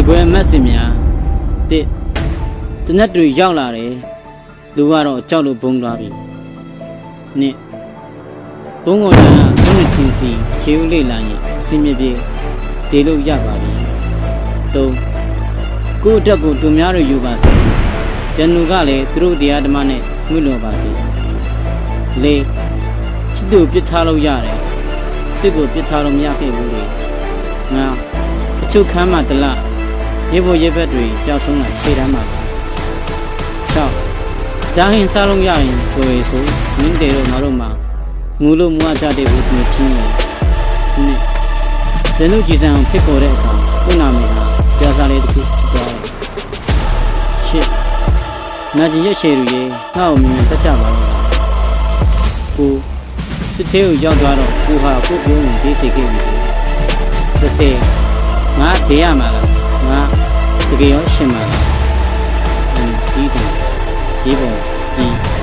ကွယ်မက်စင်များတစ်တနက်တွေရောက်လာတယ်လူကတော့ကြောက်လို့ဘုံသွားပြီနှစ်ဘုံကိုတန်းကသုံးချင်းစီခြေဦးလေးလာရင်အစင်းမြပြေဒေလို့ရပါပြီသုံးကိုယ့်အတွက်ကိုသူများတို့ယူပါစေရန်သူကလည်းသူတို့တရားဓမ္မနဲ့မှုလွန်ပါစေလေးချစ်သူပြစ်ထားလို့ရတယ်စစ်ကိုပြစ်ထားလို့မရခဲ့ဘူးလေငါအချုပ်ခမ်းမှာတလရေဖို့ရေဘက်တွေကြောက်ဆုံးလာခြေတမ်းမှာ၆ဓာဟင်စားလို့ရရင်ကိုယ်ဆိုမင်းတေတို့ငါတို့မှာငူလို့မွားကြတဲ့ဘူးသူချင်းရဲ့နှစ်ဇန်နုကြည်စံဖြစ်ပေါ်တဲ့အခါခုနာမည်ဟာကြာစားလေးတစ်ခုဖြစ်သွားတယ်ရှစ်နာကျင်ရဲ့ရှေတွေငါ့ကိုမြင်တတ်ကြပါလို့ကိုစစ်သေးကိုရောက်သွားတော့ကိုဟာကိုပြုံးနေသေးစေခဲ့ပြီ30ငါဒေးရမှာလားငါတကယ်ရောရှင်မှာလားဒီပုံဒီ